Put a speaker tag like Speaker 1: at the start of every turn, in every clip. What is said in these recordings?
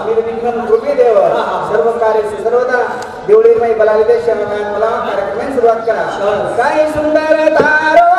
Speaker 1: मी विक्रम कृपी देव सर्व कार्य सर्वदा देवळीमय बलाले श्यामकाय मला कार्यक्रम सुरुवात करा काय सुंदर तारो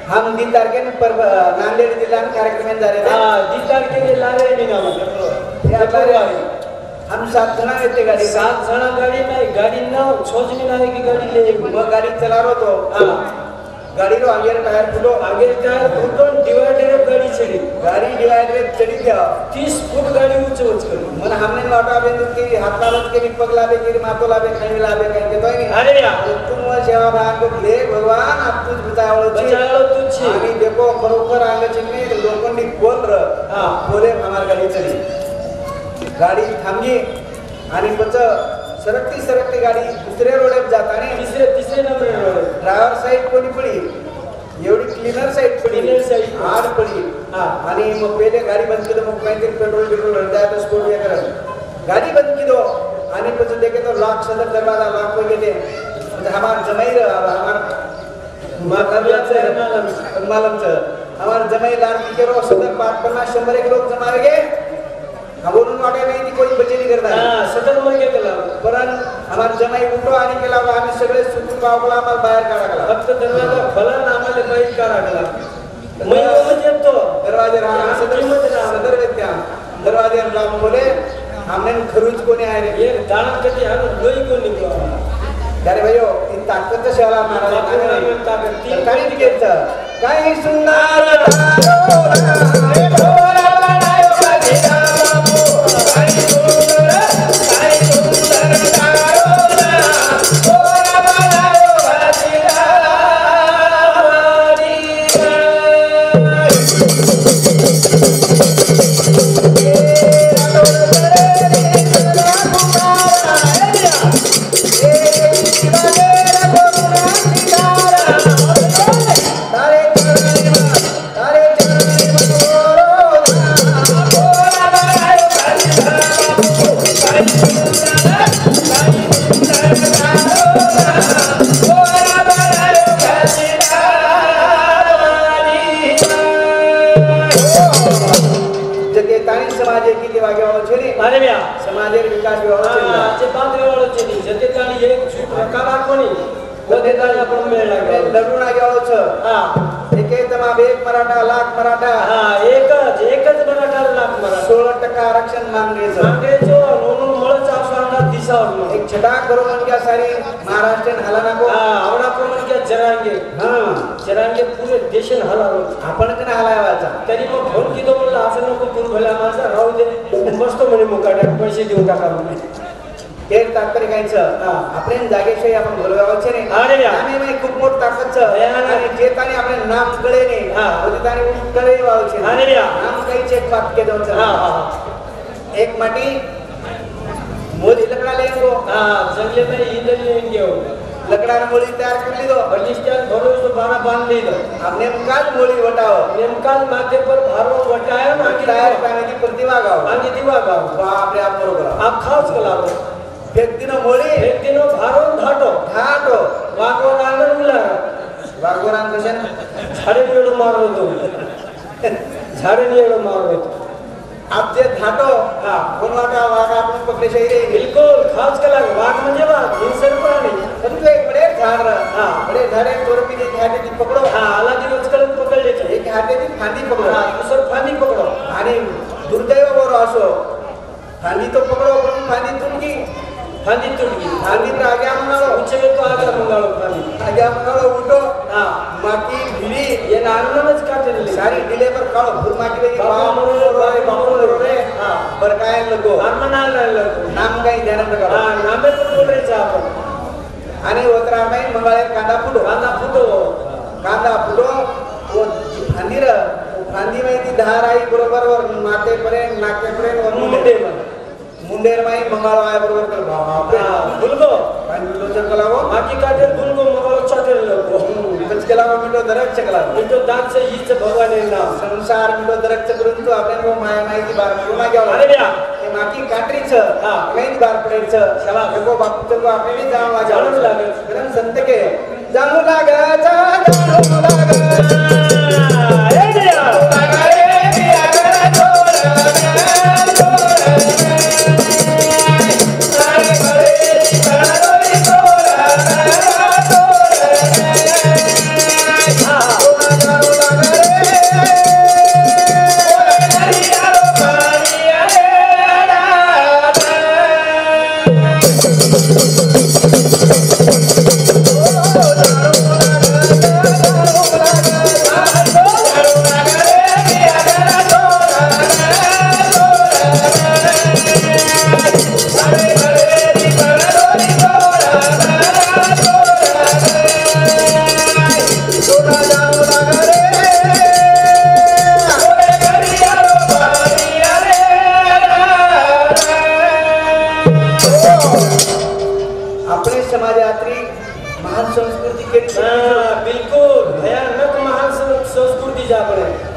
Speaker 1: हम 3 तारखेने नांदेड जिल्हा कार्यक्रम झाले
Speaker 2: 3 तारखेने लारे मी नाव
Speaker 1: हम 7 जण येते गाडी
Speaker 2: 7 जण गाडी नाही गाडी ना छोजमी नाही की गाडी ले
Speaker 1: मग गाडी चला रहो गाड़ी रो आगे टायर फुटो
Speaker 2: डिवाइडर गाड़ी चढ़ी
Speaker 1: गाड़ी डिवाइडर चढ़ी गया
Speaker 2: 30 फुट गाड़ी ऊंचे कर
Speaker 1: मन हमने लौटा बे की हाथ लालच के पगला बे की मातो लाबे खाई लाबे कहीं के तो नहीं
Speaker 2: अरे यार
Speaker 1: तुम सेवा भाग को ले भगवान आप तुझ बचावलो
Speaker 2: तुझ
Speaker 1: आणि देखो खरोखर आगे चिन्ने लोकांनी बोल र बोले हमार गाड़ी चली गाड़ी थांबली आणि पच सरकती गाडी दुसऱ्या रोडवर जाताना
Speaker 2: तिसरे नंबर रोड
Speaker 1: ड्रायव्हर साइड कोणी पडी एवढी क्लीनर साइड पडी आड पडी आणि मग पहिले गाडी बंद केली मग काहीतरी पेट्रोल हृदयात स्टोर ये करत गाडी बंद की दो आणि પછી देखे तो लॉक सदर दरवाजा लॉक हो गए थे हमार जमाई हमार मालम हमार जमाई लाल की रो सदर 50-100 लोग जमावे गए बोलून वाटे नाही ती कोणी बचे नाही करता
Speaker 2: सदर मग केला
Speaker 1: पण हमार जमाई उठो आणि केला आम्ही सगळे सुकून गावला आम्हाला बाहेर काढा
Speaker 2: फक्त दरवाजा फलन आम्हाला बाहेर काढा मैं म्हणजे तो
Speaker 1: दरवाजे सदर व्यक्त्या दरवाजे लावून बोले हमने खरूच कोणी आहे रे
Speaker 2: एक दाणा कधी हा लोई कोण निघलो
Speaker 1: अरे भाईओ ती ताकद शेला महाराज ताकद ती काही घ्यायचं काही सुंदर समाजेर विकास जतेतानी एक प्रकार कोणी जतेतानी आपण मेळ लागला लढून आग्याव छ एके तमा एक मराठा लाख मराठा एकच मराठा लाख मराठा 16% आरक्षण मागणेचो म्हणून मळच आपला दिसावर एक छटा करो मन क्या सारी महाराष्ट्र हाला नको आवडा को मन क्या जरांगे पूरे देशन हलारो आपण कने हलावाचा तरी मग फोन किदो म्हणला असं नको करू भला माझा राहू दे मस्त म्हणे मुकाटा पैसे देऊ टाका म्हणे एक तात्पर्य कायचं आपण जागेशाही आपण बोलवायचे नाही अरे आम्ही म्हणजे खूप मोठ ताकदच आणि जे ताने आपले नाम कळे नाही होते ताने कळे वावचे अरे नाम काही चेक वाक्य दोनचं एक माटी मोदी लकडा लेंगो जंगले में इधर लेंगे लकड़ा मोली तैयार कर ली दो बलिष्ठान भरो तो 12 बांध ली दो अब नेमकाल मोली वटाओ नेमकाल माथे पर भारो वटायो ना तैयार करने की प्रतिभा गाओ आगे दिवा गाओ बाप रे आप बरोबर आप खाओच कलाओ व्यक्तिनो मोली व्यक्तिनो भारो घाटो वागोरान उला वागोरान कशन छाडे पेड़ मारो दो
Speaker 2: झाडे एवढं मार होतो
Speaker 1: आप जे धाटो कोण वाटा वाघ आपण पकडे शहरी
Speaker 2: बिलकुल खास केला वाघ म्हणजे वाघ हिंसर प्राणी
Speaker 1: समजो एक बडे झाड बडे झाडे तोरपी दी घाटे दी पकडो
Speaker 2: आला दिवस करून पकडले
Speaker 1: एक घाटे दी फांदी पकडो
Speaker 2: दुसर फांदी पकडो
Speaker 1: आणि दुर्दैव बरो असो फांदी तो पकडो पण फांदी तुटली
Speaker 2: फांदी तुटली
Speaker 1: फांदी तर आग्या मंगाळो
Speaker 2: उचले तो आग्या मंगाळो फांदी
Speaker 1: आग्या मंगाळो उठो माकी भिली
Speaker 2: ये नारळच काटले
Speaker 1: सारी डिले पर काळो भूर माकी लगी बाबा रे बर काय लगो
Speaker 2: नाम लगो
Speaker 1: नाम काही ध्यान नका
Speaker 2: नामे पण बोलायचं आपण
Speaker 1: आणि ओतरा माई मंगाळे कांदा फुटो वो फांदी र फांदी में ती धार आई बरोबर वर माथे पर्यंत नाके पर्यंत वर मुंडेर माई मंगाळो आय बरोबर कर बापरे
Speaker 2: बुलगो
Speaker 1: फांदी लोचर कलावो
Speaker 2: माकी काटे बुलगो मंगाळो चाटेल लगो
Speaker 1: कच केलावो मिटो दरक चकला
Speaker 2: मिटो दात से हीच भगवान नाम
Speaker 1: संसार मिटो दरक चकरून तू आपल्या को माया माहिती बार पुन्हा घ्यावा
Speaker 2: अरे ब्या
Speaker 1: ते माकी काटरीच माहिती बार पडेच शबा देखो बापू चलो आपल्याला जाणू लागेल कारण संत के जाणू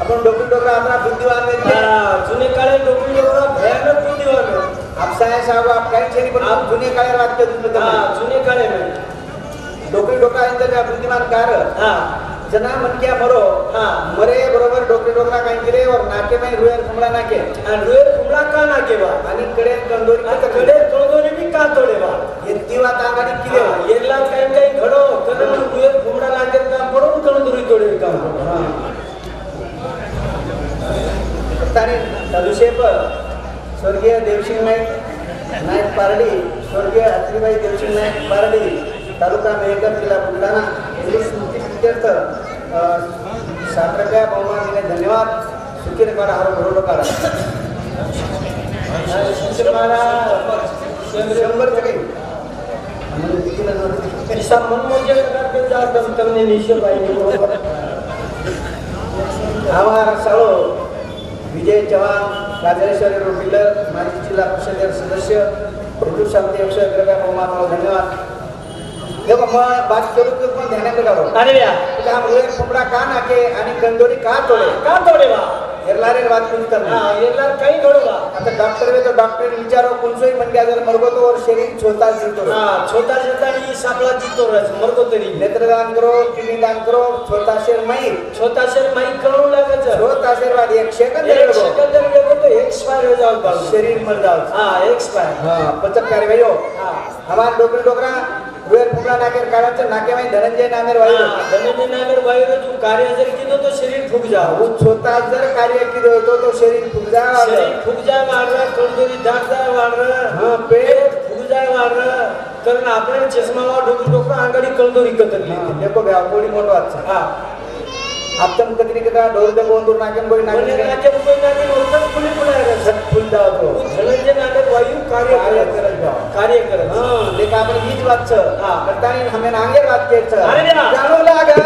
Speaker 1: आपण डोकरा आपला बुद्धिवान जुने काळे डोकरा भयानक बुद्धिवान आपसाय साहेब आप काही छेनी पण आप जुने काळे वाक्य जुने काळे डोकरा इंदर बुद्धिमान कार जना मन क्या मरो मरे बरोबर डोकरा काही केले और नाके में रुएर फुमला नाके आणि रुएर फुमला का नाके बा आणि कडे भी का तोडे बा ये दिवा तांगाडी किले येला काही घडो करण रुएर फुमला नाके का पडून कंदोरी तोडे काम तारी तदुशेप स्वर्गीय देवसिंग नाईक पारडी स्वर्गीय अत्रीबाई देवसिंग नाईक पारडी तालुका मेहकर जिल्हा बुलढाणा यांनी स्मृतीप्रित्यर्थ 7 बहुमान दिले धन्यवाद सुखी काढा हार भरोडो काढा 100 टक्के ऐसा मनोरंजन करके जाकर तुमने निश्चय पाएंगे बरोबर हमारा सालो विजय चव्हाण राजेश्वरी रोबिलर माजी जिल्हा परिषद सदस्य प्रभू शांती अक्षय ग्रह बहुमान धन्यवाद देखो मैं बात करूँ तो कौन ध्यान में लगाओ अरे यार तो हम रोए फुमड़ा का नाके आणि कंदोरी का तोडे बा एरलारे बात कुछ करना एरलार काही तोडवा आता डॉक्टर वे तो डॉक्टर विचारो कोणसोई मन गया जर मरगो तो और शरीर छोटा जीतो छोटा जता ही सापला जीतो रस मरगो तरी नेत्रदान करो किडनी दान करो छोटा शरीर माई करो लागत छोटा शरीर बाद 1 सेकंड लगो तो एक्सपायर हो जाओ शरीर मर जाओ हां एक्सपायर हां 75 वेयो हमार डोकरा रुएर फुमला नाकेर काढायचं नाके में धनंजय नामेर वायू जो कार्य जर किदो तो शरीर फुग जा वो छोटा जर कार्य किदो तो शरीर फुग जा वाढ कंदोरी दाट जा वाढ हां पेट फुग जा वाढ कारण आपण चष्मा वा डोकरा अंगाडी कंदोरी कतरली देखो बे कोडी मोठो अच्छा हां आपण कतरी कदा डोर दे बोंदूर नाकेन कोई नाके होतं फुली फुलाय झट फुल जातो धनंजय नामेर वायू कार्य करत हां लेका आपण हीच बात छ हां करतानी हमें नांगे बात केच जानो लागत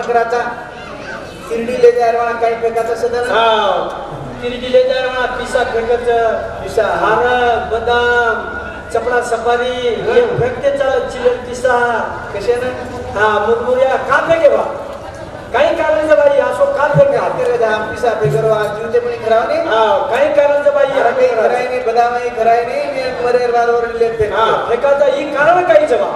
Speaker 1: करायचा तिरडीले जायला काही फेकायचं सदन
Speaker 2: तिरडीले जायला पिसा फेकायचं
Speaker 1: पिसा
Speaker 2: हार बदाम चपडा सफारी हे फेकते चालत चिलर पिसा
Speaker 1: कशानं
Speaker 2: हा मुरमुऱ्या का फेके बा काही कारण बाई असो का फेका
Speaker 1: पिसा फेकरो आज जीवते पण खराव नाही
Speaker 2: काही कारण बाई
Speaker 1: काही खराय नाही बदामही खराय नाही मरेर बाजवर
Speaker 2: फेकाचा ही कारण काही जवा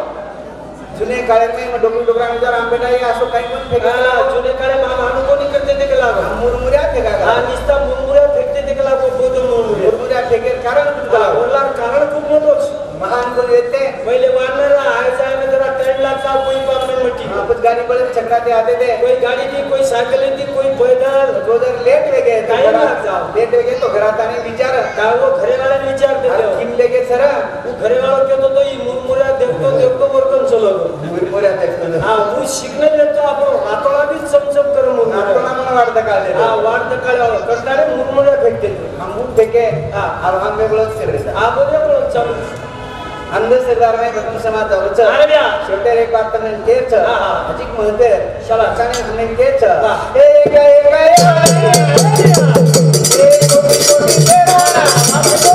Speaker 1: जुने काळे में डोकरी डोकरा आंबेटाई असो काही पण फेका
Speaker 2: जुने काळे माणूस कोणी करते ते केला
Speaker 1: मुरमुऱ्या फेका
Speaker 2: निस्ता मुरमुऱ्या फेकते ते केला
Speaker 1: मुरमुऱ्या फेकेल कारण
Speaker 2: बोलला कारण खूप मोठोच
Speaker 1: महान कोण येते
Speaker 2: पहिले वाढणार आहे जायला जरा टाइम लागता कोई पापने मट्टी
Speaker 1: कुछ गाड़ी बड़े चकरा ते आते थे
Speaker 2: कोई गाड़ी थी कोई साइकिल थी कोई पैदल
Speaker 1: तो जर लेट ले गए तो
Speaker 2: टाइम लग जाओ
Speaker 1: लेट ले गए तो घरात आने विचार
Speaker 2: का वो घरे वाला विचार देते हो
Speaker 1: किम ले गए सर
Speaker 2: वो घरे वाला कहतो तो ये मुरमुऱ्या देखतो वर्कन चलो
Speaker 1: मुरमुऱ्या देखतो
Speaker 2: हां वो शिकने देतो आपण हातोला भी चमचम कर मुरमुऱ्या
Speaker 1: हातोला मला वाढ दकाले
Speaker 2: हां वाढ दकाले करणारे मुरमुऱ्या फेकते
Speaker 1: हम मुंह फेके अब हम में बोलत कर रहे
Speaker 2: हां बोले बोल चल
Speaker 1: अंध सरदार में प्रथम समाज होच शेवटे एक बात तने केच अजिक म्हणते चला चांगले तुम्ही केच एक कोटी कोटी तेरा आपको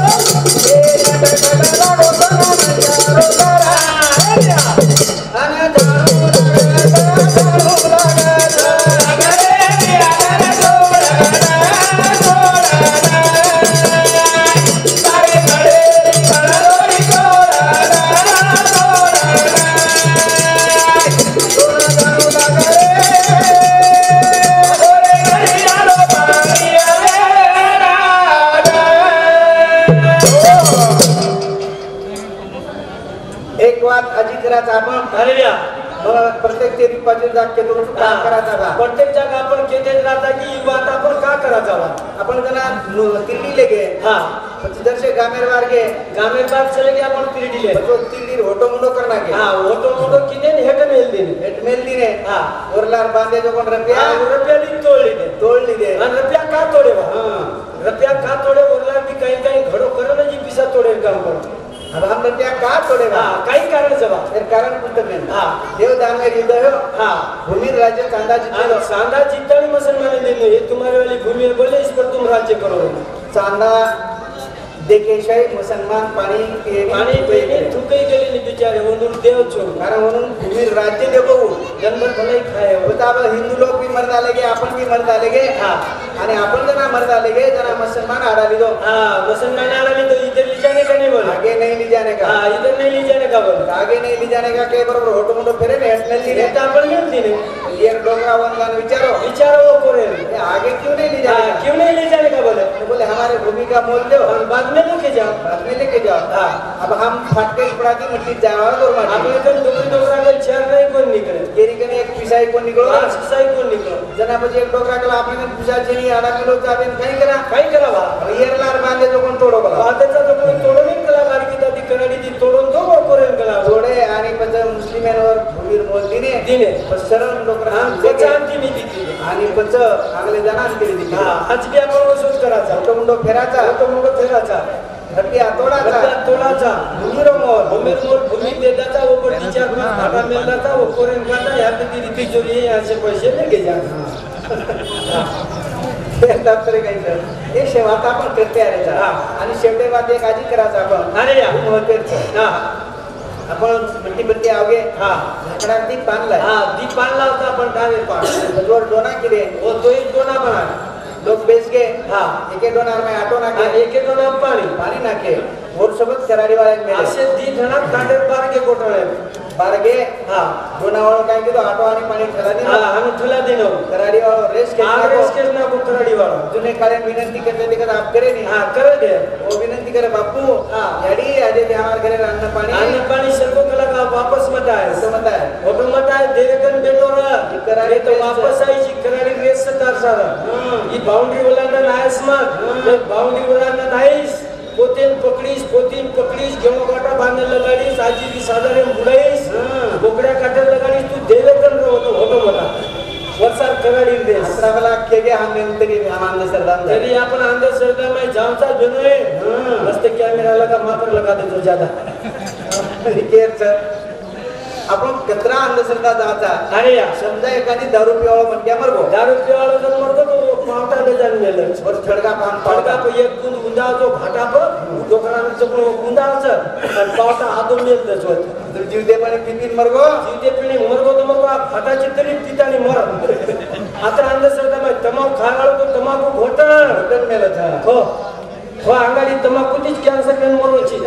Speaker 1: एक कटकटा लागो तारा आना जाऊ आपण प्रत्येक ते दीपाची जाग केतो काम करायचा
Speaker 2: प्रत्येक जागा आपण केते राहता की ही बात आपण का करायचा
Speaker 1: आपण जना तिरडी लेगे
Speaker 2: हां
Speaker 1: પછી દર્શે ગામેર વાર્ગે
Speaker 2: ગામેર બાદ ચલે ગયા પણ તિરડી લે
Speaker 1: તો તિરડી હોટો મુંડો કરના કે
Speaker 2: હા હોટો મુંડો કીને ને હેટ મેલ દીને
Speaker 1: હા ઓરલાર બાંધે જો પણ રૂપિયા
Speaker 2: રૂપિયા દી તોડ લીધે અને રૂપિયા કા તોડે હા રૂપિયા કા તોડે ઓરલાર બી કઈ કઈ ઘડો કરે ને જી પૈસા તોડે કામ કરે
Speaker 1: अब हम रुपया का तोड़े
Speaker 2: काही कारण जवा
Speaker 1: फिर कारण कुठं नाही देव दान में युद्ध हो भूमि राज्य चांदा जितना
Speaker 2: चांदा जितना मुसलमान ने ये तुम्हारे वाली भूमि बोले इस पर तुम राज्य करो
Speaker 1: चांदा देखे शाही मुसलमान पाणी
Speaker 2: पेने थुकई गेले नि बिचारे म्हणून देव छोड
Speaker 1: कारण म्हणून भूमि राज्य देव
Speaker 2: जन्मभर भलाई खाय
Speaker 1: होता अब हिंदू लोग भी मर डालेगे अपन भी मर डालेगे आणि आपण जना मर डालेगे जना मुसलमान आड़ा लीदो
Speaker 2: मुसलमान आड़ा लीदो इधर ले जाने का नहीं बोल
Speaker 1: आगे नहीं ले जाने का
Speaker 2: इधर नहीं ले जाने का बोल
Speaker 1: आगे नहीं ले जाने का के बरोबर होटो मुंडो फेरे ने हेट मिल
Speaker 2: नेता अपन मिल दिने
Speaker 1: ये डोंगरा वंगान विचारो
Speaker 2: वो करे
Speaker 1: आगे क्यों नहीं ले जाने
Speaker 2: क्यों नहीं ले जाने का बोले
Speaker 1: हमारे भूमि का मोल दो
Speaker 2: बाद में लेके जाओ
Speaker 1: अब हम फटके पड़ा की मिट्टी जावा और माटी
Speaker 2: आपने कल डोकरा का चार नहीं कोण निकले
Speaker 1: केरी कने एक पिसाई कोण निकलो
Speaker 2: पिसाई कोण निकलो
Speaker 1: जना પછી एक डोकरा कला आपने पिसा जेनी आडा किलो चाबेन काही करा वा येरलार बांधे जो कोण तोडो कला
Speaker 2: बांधेचा जो कोण तोडो नाही कला बारकी दादी कनाडी दी तोडून दो कोरेन कला
Speaker 1: जोडे आणि પછી मुस्लिमांवर भूमीर मोल दिने सरळ डोकरा
Speaker 2: शांती मी दिली
Speaker 1: आणि પછી आगले जणान केली दिली
Speaker 2: आज बी आपण वसूल करायचा
Speaker 1: तो मुंडो फेराचा धरती तोडाचा भूमीर मोल
Speaker 2: भूमी देदाचा ऊपर टीचा भागा मिलदाचा वो कोरेन काटा या ती रीति जो ये यहाँ से पैसे लेके जा
Speaker 1: दप्तरे काही सर हे शेवाता आपण करते आले आणि शेवटे बात एक आजी करायचा आपण
Speaker 2: अरे या
Speaker 1: महत्वाचं आपण मिट्टी बत्ती आवगे लाकडा दीप बांधलाय
Speaker 2: दीप बांधला होता आपण डावे पाड
Speaker 1: जोर डोना केले
Speaker 2: वो तो ही डोना बना
Speaker 1: लोग बेच गए एक डोनार में आटो नाके
Speaker 2: एक डोना पानी
Speaker 1: नाके और सबत कराड़ी वाले में
Speaker 2: असे दी धना कांडे बार के कोटळे
Speaker 1: बारगे डोनावाळो काय केलो आटो आणि पाणी ठेला दिनो
Speaker 2: आणि ठेला दिनो
Speaker 1: कराड़ी वाळो रेस
Speaker 2: के ना को कराड़ी वाळो
Speaker 1: जुने काळे विनंती करते ते आप करे नहीं
Speaker 2: करे दे
Speaker 1: वो विनंती करे बापू याडी आजे ते हमारे घरे अन्न पानी
Speaker 2: सबको कला का वापस मत आए
Speaker 1: तो मत आए
Speaker 2: फोटो मत आए देवेकन बेटो रा कराड़ी तो वापस आई जी कराड़ी रेस से तार सारा ये बाउंड्री वाला ना नाइस मत बाउंड्री वाला ना नाइस पोतीन पकडीस घेऊन काटा बांधले लगाडीस आजी की साधारे बुडाईस बोकड्या काटे लगाडीस तू देवेकन होतो मला वरसार कराडी दे
Speaker 1: अकराला केगे हम तरी आनंद सरदार
Speaker 2: तरी आपण अंदर सरदार में जामचा बनोय मस्त कॅमेरा लगा मात्र लगा दे तो ज्यादा
Speaker 1: केर सर आपण कचरा अंधश्रद्धा जाता
Speaker 2: अरे या
Speaker 1: समजा एखादी दारू पिवाळा म्हणत्या मरगो
Speaker 2: दारू पिवाळा जर मरतो तो पावटा जन्मेलं
Speaker 1: वर छडका पान
Speaker 2: पावटा एक गुंद गुंदावतो घाटाप दुकानात चपलो गुंदावचं आणि पावटा आदून येतच होत
Speaker 1: तर जीवदेपाने पितीन मरगो
Speaker 2: जीवदेपणी मरगो तर मरगो फाटाची तरी पितानी मर आता अंधश्रद्धा माहिती तमाकू खायला तो तमाकू घोटण
Speaker 1: मेलत
Speaker 2: हो हो अंगाडी तमाकूचीच कॅन्सर केन मरोची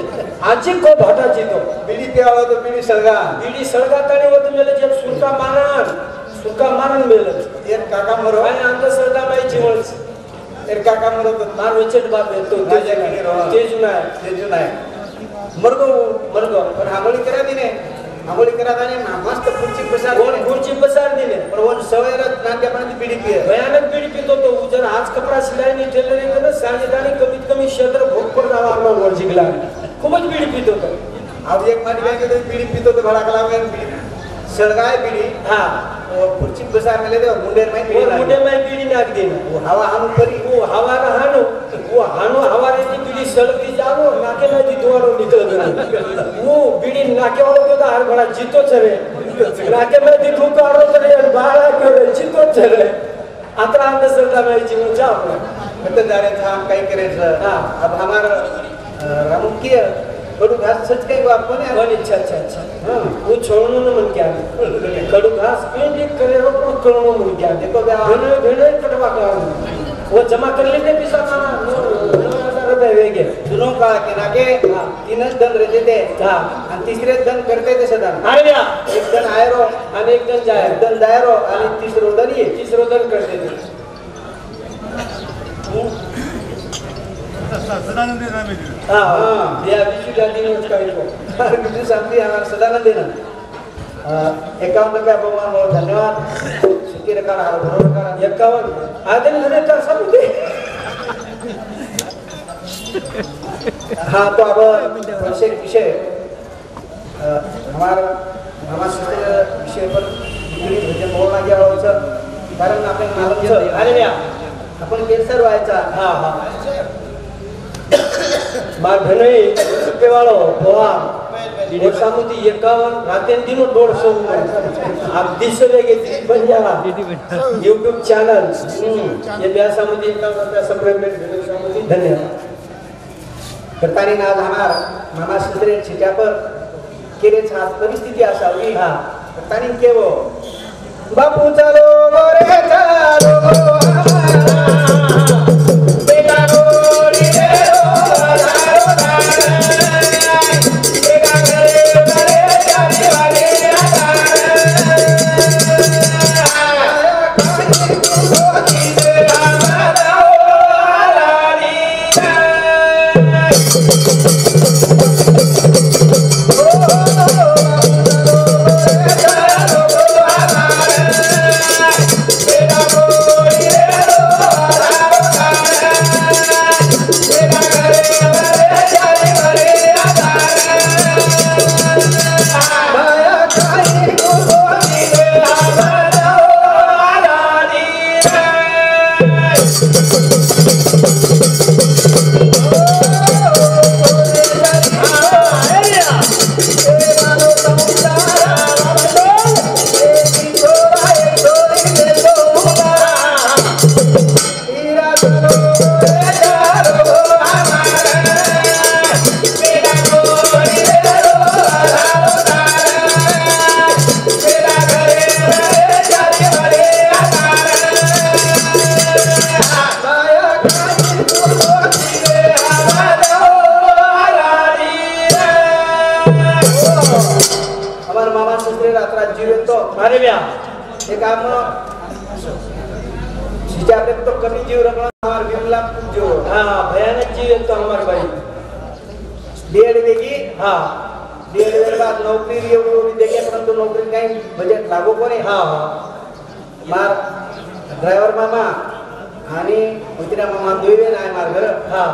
Speaker 2: आजी को भाटाची तो
Speaker 1: बिडी पिवाळा तो बिडी सळगा
Speaker 2: बिडी सळगातानी होत मेले जे सुका मारण मेलं
Speaker 1: एक काका मरो
Speaker 2: आणि अंधश्रद्धा माहिती जीवनच
Speaker 1: एक काका मरो तो
Speaker 2: मार विचट बाप येतो तेज नाही
Speaker 1: मरगो पण आंघोळी करा दिने आंघोळी करा दाने मस्त खुर्ची बसार दिने पण वन सवयरत नांद्यापणे बिडी पिये
Speaker 2: भयानक बिडी पितो तो जर आज कपडा शिलाई नाही टेलरिंग केलं सांजेदानी कमीत कमी क्षेत्र भोग पर जावा वर जिगला खूपच बिडी पितो तो
Speaker 1: अब एक माटी काय केलं बिडी पितो तो भडकला वेळ बिडी सळगाय बिडी
Speaker 2: हा
Speaker 1: खुर्ची बसार मेले ते मुंडेर माई
Speaker 2: बिडी नाक देन
Speaker 1: हवा हाणू करी
Speaker 2: हवा हाणू हवा रे बिडी सळगी जानो नाके नाही दुआरो निकल वो बिडी नाके वालो तो हर बड़ा जीतो चले नाके में दी धूप आरो चले बाळा के जीतो चले आता अंधश्रद्धा में जीवन जा
Speaker 1: मतलब जा रहे थे हम कहीं करे अब हमारा रामुकिया कड़ू घास सच कहीं बाप को नहीं
Speaker 2: बन अच्छा वो छोड़नो न मन क्या कड़ू घास पेंट एक करे रो पर कड़नो मन क्या देखो भेड़े कटवा कर वो जमा कर लेते पैसा ना 9,000 रुपए वेगे
Speaker 1: दोनों का के नाके तीनच दन रहते थे आणि तिसरे दन करते ते सदा
Speaker 2: अरे या
Speaker 1: एक दन आयरो
Speaker 2: आणि एक दन जाय
Speaker 1: दन दायरो आणि तिसरो दन ये
Speaker 2: तिसरो दन करते थे
Speaker 3: सदानंद नामे
Speaker 2: हां या विशु गांधी ने उसका इनको
Speaker 1: बिजू सामने हमारा सदानंद देना 51 रुपया भगवान बहुत धन्यवाद सुखी रखा रहा भरोसा रखा
Speaker 2: 51 आदमी हमें कर सब दे
Speaker 1: हाँ तो अब विषय हमारा महाशिष्य विषय पर भजन बोलना गया होता कारण आपण मालूम
Speaker 2: अरे या
Speaker 1: आपण केसर व्हायचा
Speaker 2: हां मार भनई सुपेवाळो पोहा वर्षामध्ये 51 रातेन दिनो 150 आप दिसले गे बन जाला YouTube चॅनल ये व्यासामध्ये 51 रुपया सबस्क्राइब धन्यवाद
Speaker 1: करतानी नाव हमार मामा शिंदे छिट्या पर केरे छात परिस्थिती असावी हा करतानी केवो बापू चालो गोरे चालो बेटा गोरी रे ड्राइवर मामा आणि उतरा मामा दोइवे नाही मार घर हां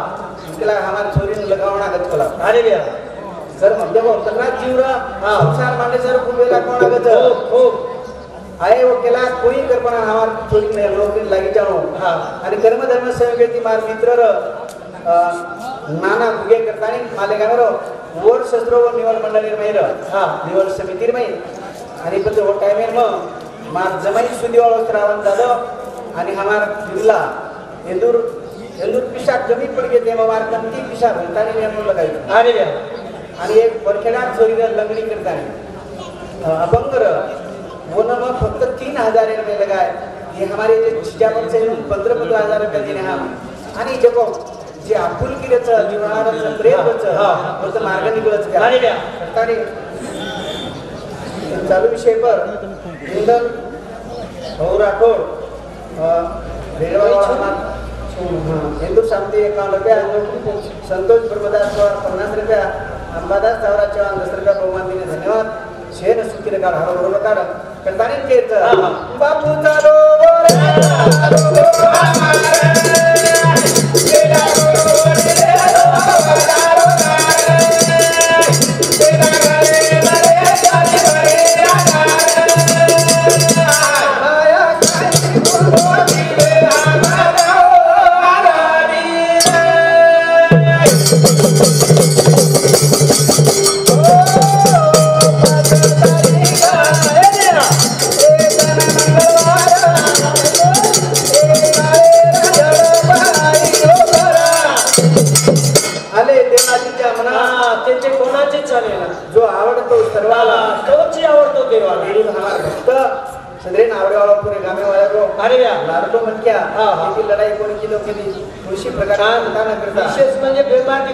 Speaker 1: इसला हमार छोरी ने लगावना गत कोला अरे भैया सर मध्य को तकरा जीवरा हां संसार मांडे सर कुबेला कोणा गत हो आए वो केला कोई करपना हमार छोरी ने नौकरी लागी जाणो हां आणि कर्म धर्म सहयोगी मार मित्र नाना भुगे करतानी माले गावरो वर शस्त्र व निवड मंडळी महिर हां निवड समिती महिर आणि पण वो टाइम में मार जमाई सुदी वालों श्रावण दादो आणि हमार जिल्हा इंदूर पिशाब जमी पड़ गए थे हमार कंती पिशाब ताने में हम लगाई
Speaker 2: अरे या
Speaker 1: आणि एक परखेडार चोरीला लंगडी करता अभंगर वो न फक्त 3000 रुपये लगाए ये हमारे जे चिजापर से 15-15 रुपये देने हम आणि जको जे आपुलकीचं जीवनाचं प्रेमचं फक्त मार्ग निघलच का
Speaker 2: अरे या
Speaker 1: ताने चालू विषय पर इंदल और राठौर हिंदू शांति 51 रुपया संतोष ब्रह्मदास 50 रुपया अंबादास सावरा चव्हाण 10 रुपया बहुमान दिने धन्यवाद शेन सुखी लगा हर बरोबर करताने केच बापू चालो जो आवडतो सर्वाला तोच आवडतो देवाला हमार भक्त सदरेन आवडेवाला पुरे गामे वाले को अरे या लाडको मन क्या की लड़ाई कोणी किलो केली कृषी प्रकार करता विशेष म्हणजे बेमार की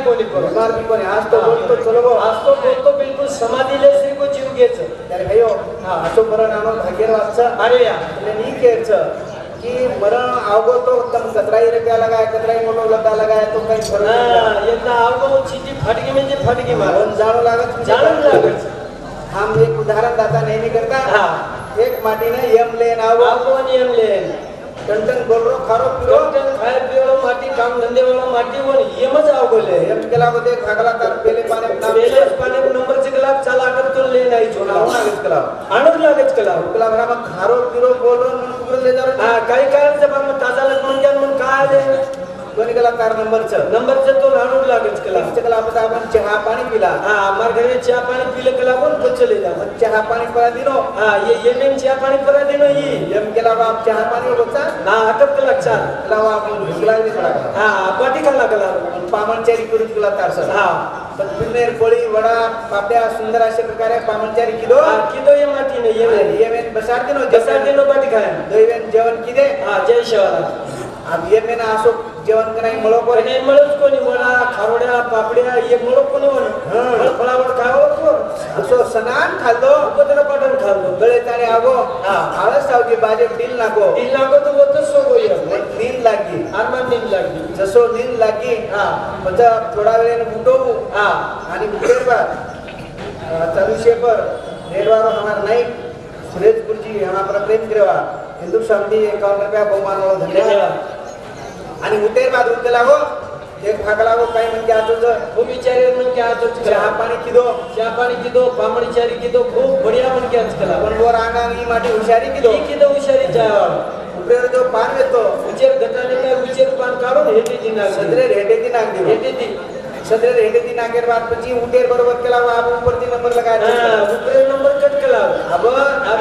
Speaker 1: कोणी आज तो बोलतो चलो आज तो बोलतो बिलकुल समाधीले श्री को जीव घ्यायचं त्यारे भाईओ असो मरण आणून भाग्यवाचं अरे या नी केचं कि मरण आवगो तो तम 17 रुपया लगाए 17 मोटो लगा लगाए तो काही फरक नाही यंदा आवगो चीजी फटकी म्हणजे फटकी मारून जाणू लागत हम एक उदाहरण दाता नेहमी करता एक माटीने यम लेन आवगो यम लेन टंटन बोलरो खारो पिरो टंटन खाय पिरो माटी काम धंधे वाला माटी वन यमच आवगो ले यम केला को देख भागला तार पहले पाने नंबर से कला चला कर तो ले नाही छोना लागत कला आणून लागत कला बराबर खारो पिरो बोलरो मन कुकर ले जा काही कारण जब हम ताजा लग मन ज्ञान मन काय दे कोणी कला तार नंबरचं तो लाडू लागत कला कला आपण चहा पाणी पिला मार घरी चहा पाणी पिले कला कोण पचले जा चहा पाणी परा दिनो ये मेन चहा पाणी परा दिनो ही एम केला बाप चहा पाणी होता ना हटक कला चाल लावा आपण भुगला दे कला पाटी कला कला पामणचारी करू कला तार सर पिन्नेर पोळी वडा पापड्या सुंदर अशा प्रकारे पामणचारी किदो ये माटी ने ये मेन बसार दिनो पाटी खाय दैवेन जेवण किदे जय शिवाला अब ये मेना असो जेवण कराय मळो को नाही मळच कोणी वडा खारोड्या पापड्या ये मळो कोणी वन फळावड खाओ को असो सनान खाल्लो उपद्र पटन खाल्लो गळे ताने आगो आळस आवके बाजे दिल नागो तो वत सो गोय नींद लागी आत्मा नींद लागी जसो नींद लागी पचा थोडा वेळेने उठो आणि उठेर बाद चालू शेपर रेडवारो हमार नाही सुरेश गुरुजी हमार पर प्रेम करेवा हिंदू शांति 51 रुपया बहुमान वाला धन्यवाद आणि उठेर बाद उठे लागो एक भागला को काही म्हणजे आजोज खूप विचारे मन के आजोज चहा पाणी किदो पामणचारी किदो खूप बढ़िया मन के आज कला पण वर आंगांगी माटी हुशारी किदो हुशारी जा उपरेर जो पान येतो उचेर गटाने काय उचेर पान काढून हेटी दिना सदरे हेटी दिना हेटी सदरे हेटी नागेर बाद પછી ઉટેર બરોબર કેલાવ આપ ઉપરથી નંબર લગાય ઉપરે નંબર કટ કેલાવ अब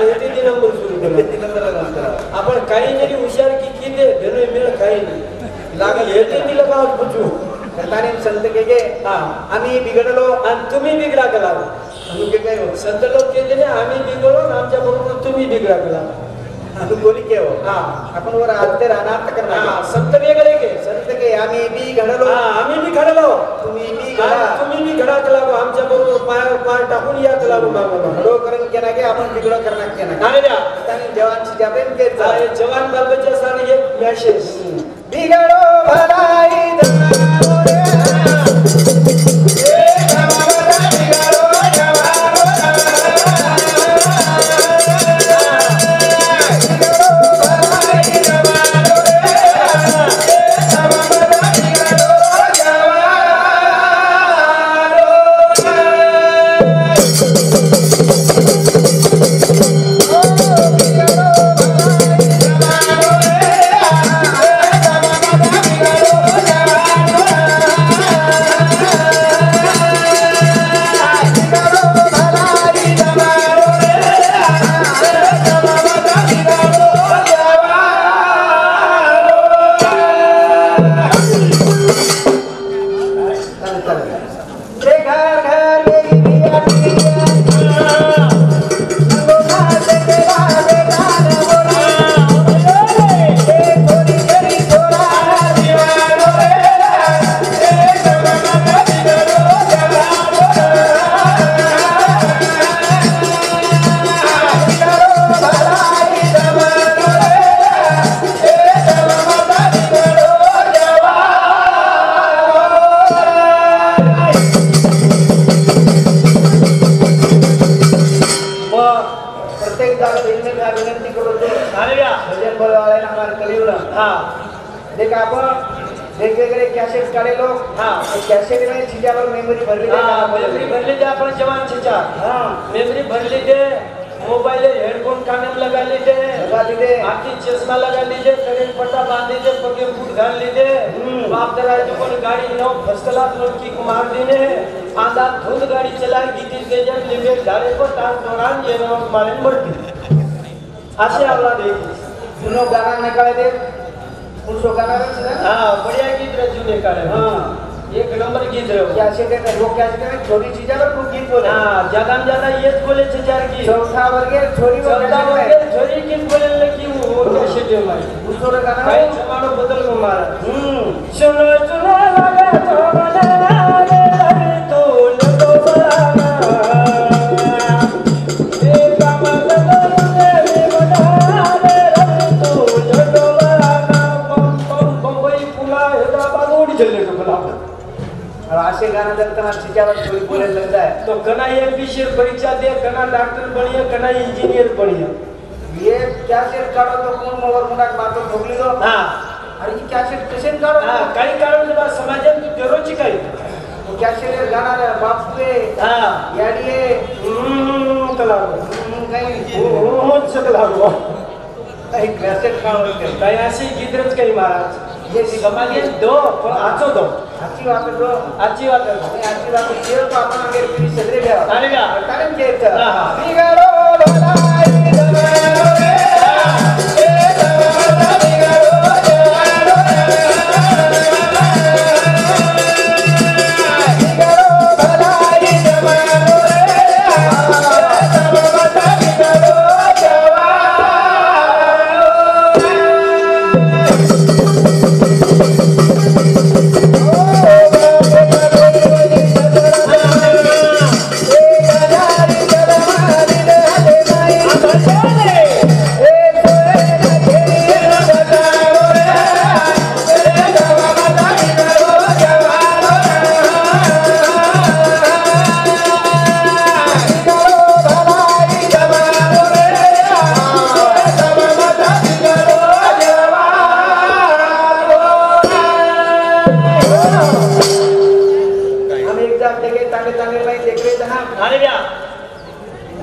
Speaker 1: हेटी दी नंबर सुरू हेटी नंबर लगा आपण काही जरी हुशार की किदे देनो मेळ काही नाही लागे हेटी दी लगाव पूछू करताने संत के आम्ही बिघडलो आणि तुम्ही बिघडा केला आम्ही काय संत लोक केले ने आम्ही बिघडलो आमच्या बरोबर तुम्ही बिघडा केला तू बोली के हो आपण वर आलते राहणार तक संत वेगळे के संत के आम्ही बी घडलो आम्ही बी घडलो तुम्ही बी घडा केला आमच्या बरोबर पाय टाकून या केला घडो करून केना के आपण बिघडो करणार केना अरे या त्याने जवान सिजाबेन के जवान बालबच्चा साने एक मेसेज बिघडो भलाई जनावरे बहिणीला विनंती करतो
Speaker 2: अरे या
Speaker 1: भजन बोलवायला आम्हाला कलिवला
Speaker 2: हा
Speaker 1: देख आपण वेगवेगळे कॅसेट काढेलो
Speaker 2: हा
Speaker 1: कॅसेट मध्ये छिजावर मेमरी भरली
Speaker 2: मेमरी भरली दे आपण जवान छिचा
Speaker 1: हां
Speaker 2: मेमरी भरली दे मोबाइल हेडफोन कान में लगा लीजिए आखी चश्मा लगा लीजिए करेंट पट्टा बांध लीजिए पगे बूट घाल लीजिए बाप दराज को गाड़ी नौ फसला की मार देने आधा धुंध गाड़ी चला गीती के जब लिमिट धारे को तार दौरान ये नौ मारे मरती आसे आवला देखी
Speaker 1: सुनो गाना निकाले दे पुरुषों गाना रच
Speaker 2: हां बढ़िया गीत रचू निकाले हां एक नंबर गीत रहे हो
Speaker 1: कैसे के लोग कैसे के छोटी चीजें पर खूब गीत बोले
Speaker 2: हां ज्यादा ये बोले चार की
Speaker 1: चौथा वर्ग छोरी
Speaker 2: गीत बोले लेकिन वो कैसे दे भाई
Speaker 1: पुरुषों गाना
Speaker 2: भाई जमानो बदल को मारा सुनो सुनो लगा तो बना रे तू लो बना ए बाबा रे बना रे तू लो बना बम्बई पुला हैदराबाद उड़ी चले तो बना
Speaker 1: और आशे गाना जब तना छिजावर छोरी बोले लगता है
Speaker 2: तो कना एमपीसी परीक्षा दे कना डॉक्टर बनिए कना इंजीनियर बनिए
Speaker 1: ये कैसेट काढो तो कोण मोवर मुंडा बातो ठोकली दो
Speaker 2: हां
Speaker 1: अरे ये कैसेट कसे काढो
Speaker 2: हां काही कारण बा समाजात दररोजची काही
Speaker 1: तो कैसेट गाना रे बापू रे
Speaker 2: हां
Speaker 1: याडीए
Speaker 2: कलावो
Speaker 1: काही
Speaker 2: हो सकलावो
Speaker 1: काही कैसेट काढो के
Speaker 2: काही अशी गीतच काही महाराज ये समाजात दो पण आचो दो
Speaker 1: अच्छी बात है तो
Speaker 2: अच्छी बात है
Speaker 1: अच्छी बात है तो आपण आगे पीछे सदरे गया
Speaker 2: अरे क्या
Speaker 1: कारण के
Speaker 2: हां
Speaker 1: बिगाड़ो भलाई जमानो रे ए जमानो बिगाड़ो जमानो बिगाड़ो भलाई जमानो रे जमानो बिगाड़ो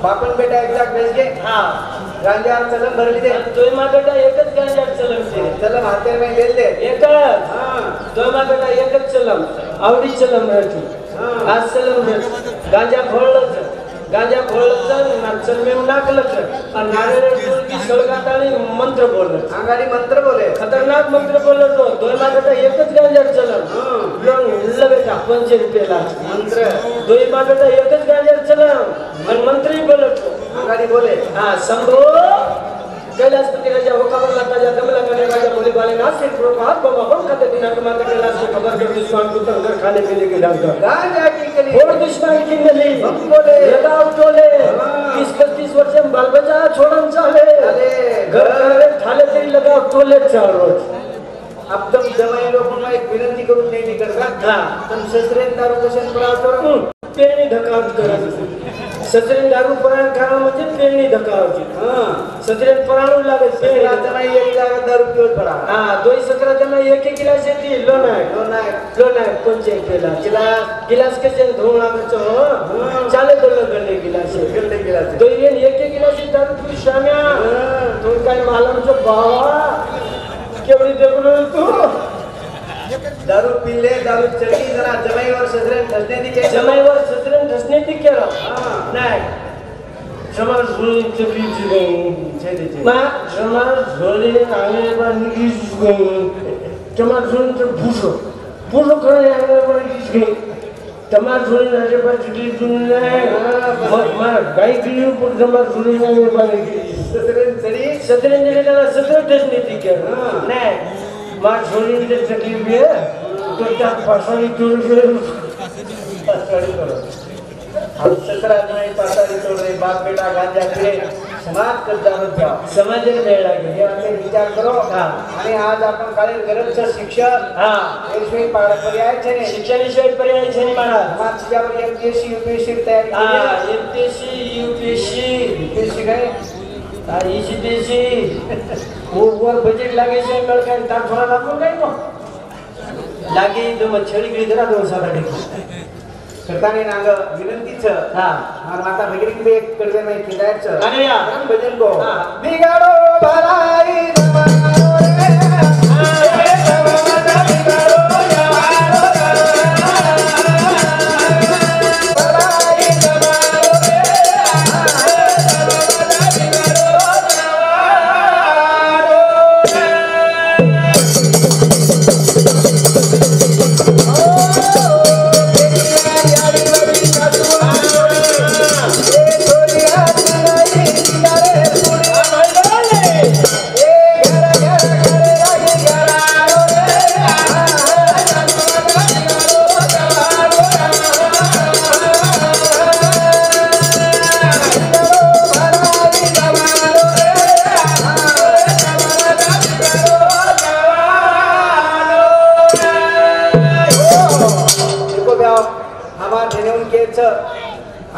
Speaker 1: बापन बेटा एक्झॅक्ट बेस घे
Speaker 2: हां
Speaker 1: गांजा चलम भरली दे
Speaker 2: तोय मा बेटा एकच गांजा चलम से
Speaker 1: चलम हाते में ले ले
Speaker 2: एकच
Speaker 1: हां
Speaker 2: तोय मा बेटा एकच चलम आवडी चलम रहती आज चलम रह गांजा खोळलं नाचल में नाकलच और नारेळ की सळगाताळी मंत्र बोललं
Speaker 1: अंगाडी मंत्र बोले
Speaker 2: खतरनाक मंत्र बोललं तो तोय मा बेटा एकच गांजा चलम लोन हिल्ल बेटा 500 रुपयाला
Speaker 1: मंत्र
Speaker 2: तोय मा बेटा एकच गांजा चलम और मंत्री बोलत
Speaker 1: अंगाडी बोले
Speaker 2: हां संभो कैलाशपति राजा हुक्म लाता जा दम लगाने राजा बोले वाले ना सिर प्रभात बाबा हम कहते दिनांक माता कैलाश को खबर कर दुश्मन को तंगर खाने पीने के डाल
Speaker 1: गांजा की गली
Speaker 2: और दुश्मन की गली
Speaker 1: हम बोले
Speaker 2: लगाओ टोले 30-35 वर्ष में बाल बच्चा छोड़न चाहे
Speaker 1: अरे
Speaker 2: घर घर थाले तेरी लगाओ टोले चार रोज
Speaker 1: अब तुम जमाई लोगों में एक विनंती करून नहीं निकलता
Speaker 2: हां
Speaker 1: तुम ससरे दारू कशन पडावतो
Speaker 2: पेरणी धकावत करायचं सत्रेन दारू परायण खाणं म्हणजे पेरणी धकावची
Speaker 1: हां
Speaker 2: सत्रेन पराणू लागत पेरणी
Speaker 1: जमाई एक जागा दारू पिऊन पडा
Speaker 2: हां 217 जमा एक गिलास येती लोन आहे कोणचे पेला गिलास कसे धुवून लागायचं चाले दोन गल्ले गिलास तो एक गिलास दारू पिऊ शाम्या तो काय मालमचं बावा केवढी देखून तू
Speaker 1: दारू पिले दारू चढी जरा जमाईवर ससरे धसने दी
Speaker 2: जमाईवर ससरे धसने दी केलं नाही जमा झोळीचे बीज गई मा जमा झोळी आले बांधी गई जमा झोळीचं भुसो करे आले बांधी गई जमा झोळी आले बांधी गई मा गाई की पर जमा झोळी आले बांधी ससरे जडीला ससरे धसने दी केलं नाही मा झोळी जे तकलीफ आहे तो त्या पासाळी तोड
Speaker 1: हम ससरा नहीं पासारी तोड़ रहे बाप बेटा गांजा पिले समाज कर जाणत घ्या
Speaker 2: समाज वेळ लागेल
Speaker 1: हे आम्ही विचार करो आणि आज आपण काळे गरजचं शिक्षण याशिवाय पर्याय छे
Speaker 2: शिक्षणाशिवाय पर्याय छे नाही मला
Speaker 1: माझ्यावर एमपीएससी यूपीएससी तयारी
Speaker 2: एमपीएससी यूपीएससी
Speaker 1: काय
Speaker 2: इसी देशी वर बजेट लागे છે મેળ કાઈ તાર થોડા રાખો કાઈ તો લાગી તો મછડી ગળી જરા દો સાડા
Speaker 1: करताना नांग विनंती छ
Speaker 2: हां
Speaker 1: और माता भगिनी की एक कडवे में किदार छ
Speaker 2: अरे यार
Speaker 1: भजन को बिगाड़ो भलाई जमानो रे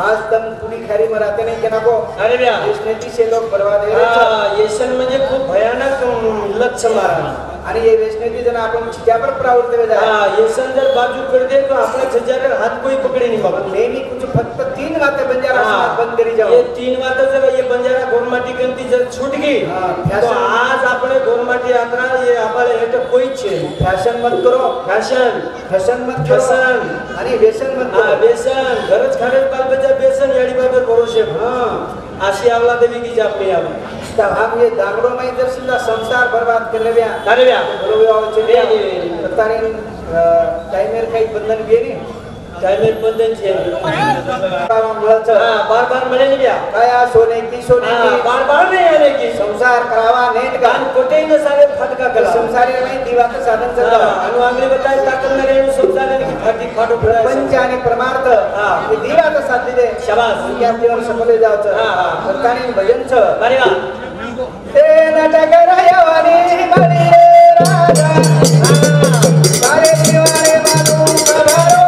Speaker 1: आज तम तुम्ही खरी मराठी नाही केना को
Speaker 2: अरे ब्या
Speaker 1: वेशनेती से लोग बर्बाद है
Speaker 2: येसन म्हणजे खूप भयानक लक्ष मारा
Speaker 1: आणि ये वेशनेती जन आपण चित्यावर प्रवृत्त हो जाए
Speaker 2: येसन जर बाजू कर दे तो अपने छजारे हाथ कोई पकड़े नहीं बाबा
Speaker 1: नेहमी कुछ फक्त 3 बातें बंजारा समाज बंद करी जाओ
Speaker 2: ये 3 बातें जब ये बंजारा गोरमाटी गंती जब छूट गई तो आज अपने गोरमाटी यात्रा ये आपले हेट कोई छे
Speaker 1: फॅशन मत करो फॅशन मत
Speaker 2: फॅशन
Speaker 1: आणि व्यसन मत करो
Speaker 2: व्यसन घरच खाणे बाल बच्चा व्यसन याडी बाबर भरोसे अशी आवला देवी की जाप में आवा
Speaker 1: तब हम ये दागड़ो में इधर सीधा संसार बर्बाद कर ले ब्या
Speaker 2: अरे ब्या
Speaker 1: बोलो आओ चले तारे टाइमर काही बंधन घे नी
Speaker 2: टाइमर बंधन छे बार बार मिले नहीं ब्या
Speaker 1: काया सोने की
Speaker 2: बार बार नहीं आने की
Speaker 1: संसार करावा नेट
Speaker 2: कान कोटे न सारे फटका कला
Speaker 1: संसारी में दीवा का साधन से
Speaker 2: अनु आंगली बताए ताकत में रेणु संसार की फाटी फाटो पड़ा
Speaker 1: पंच आणि परमार्थ ये दीवा का साथ दे शाबाश क्या जीवन सफल जावच सरकारी भजन छ
Speaker 2: अरे वाह
Speaker 1: ते नटकरायवानी बळी राजा सारे जीवाने मानू कबारो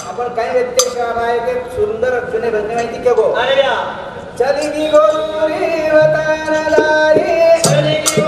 Speaker 1: आपण काय व्यत्यय आहे ते सुंदर जुने भजने माहिती के गो
Speaker 2: अरे
Speaker 1: चली गी गोरी वतन लारी चली गी